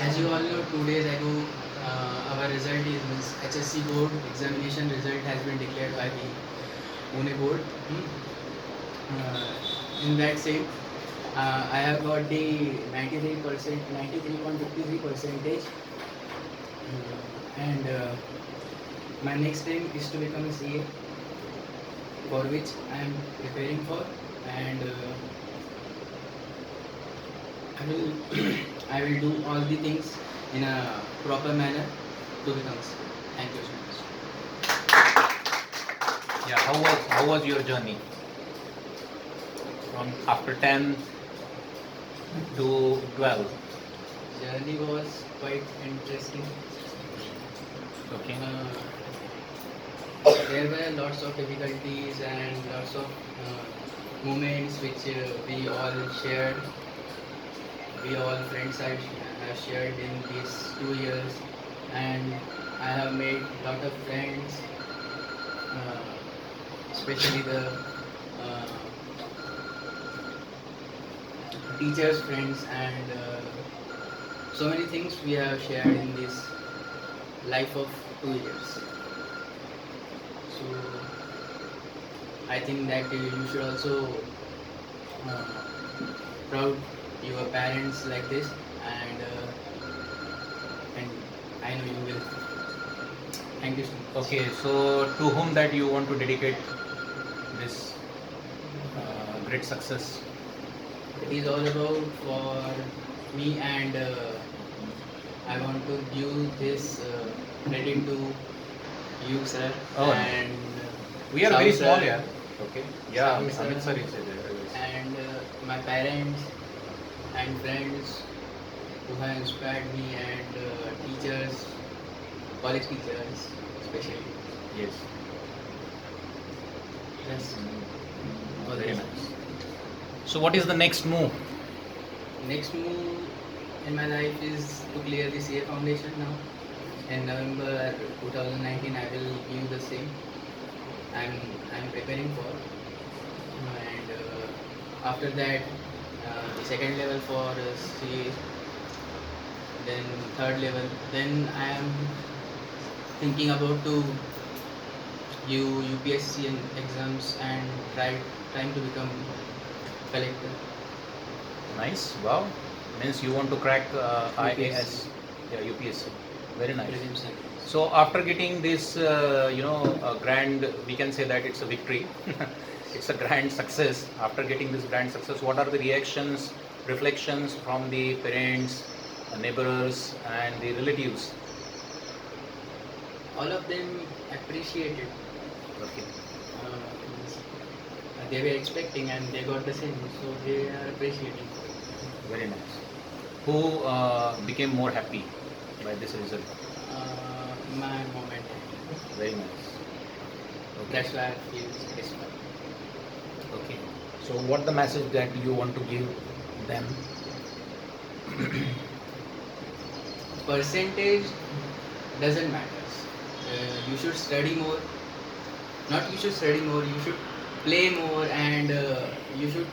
As you all know, 2 days ago, our result is means HSC board examination result has been declared by the Pune board. In that same, I have got the 93%, 93.53 percentage, and my next aim is to become a CA, for which I am preparing for, and I will I will do all the things in a proper manner to become CA. Thank you so much. Yeah, how was your journey from after 10 to 12? Journey was quite interesting. Okay. There were lots of difficulties and lots of moments which we all shared. We all friends have shared in these 2 years, and I have made lot of friends, uh, especially the uh, teachers' friends, and so many things we have shared in this life of 2 years. So I think that you should also uh, proud your parents like this, and I know you will. Thank you so much. Okay, so to whom that you want to dedicate this great success? It is all about for me, and I want to give this credit to you, sir, Oh, and we are Sahu very sir, small, yeah. Okay. Yeah, Sahu Amit sir sir, is there. and my parents and friends who have inspired me, and teachers, college teachers, especially. Yes. Yes. All Very this. nice. So what is the next move? Next move in my life is to clear the CA foundation now. In November 2019, I will give the same. I'm I'm preparing for, and after that, the second level for CA, then third level. Then I am thinking about to give UPSC exams and trying to become collector. Nice. Wow. Means you want to crack UPSC. IAS. Yeah, UPSC. Very nice. Prelims and So after getting this, grand, we can say that it's a victory. It's a grand success. After getting this grand success, what are the reactions, reflections from the parents, neighbors, and the relatives? all of them appreciated. Okay. They were expecting and they got the same, so they are appreciating. Very nice. Who became more happy by this result? My moment. Very nice. Okay. That's why I feel satisfied. Okay. So what the message that you want to give them? Percentage doesn't matter. You should study more. Not you should study more. You should play more, and you should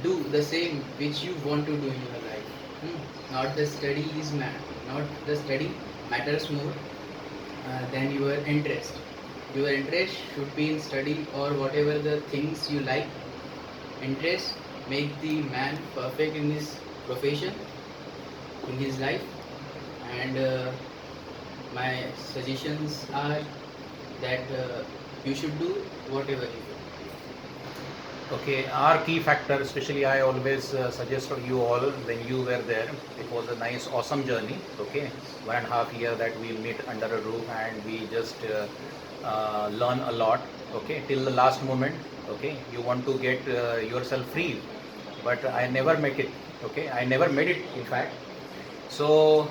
do the same which you want to do in your life. Not the study is not the study matters more than your interest. Your interest should be in study or whatever the things you like. Interest make the man perfect in his profession, in his life, and my suggestions are that you should do whatever you do. Okay, our key factor, especially I always suggested you all when you were there. It was a nice, awesome journey. Okay, 1.5 year that we meet under a roof and we just learn a lot. Okay, till the last moment. Okay, you want to get yourself free, but I never make it. Okay, I never made it. In fact, so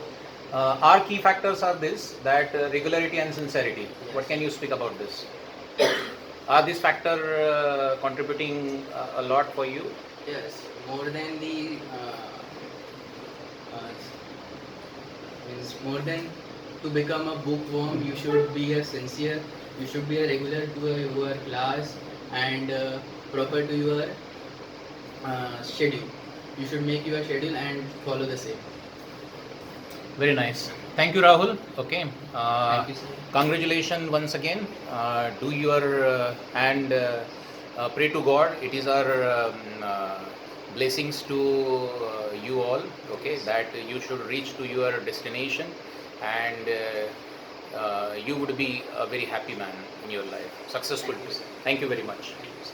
our key factors are this: that regularity and sincerity. What Yes. can you speak about this? Are this factor contributing a lot for you? Yes, more than the uh, means more than to become a bookworm, you should be a sincere. You should be a regular to your class and proper to your schedule. You should make your schedule and follow the same. Very nice. Thank you, Rahul. Okay. Thank you, sir. Congratulations once again. Do your and pray to God. It is our blessings to you all. Okay, that you should reach to your destination, and you would be a very happy man in your life, successful. Thank you, sir. Thank you very much. Thank you, sir.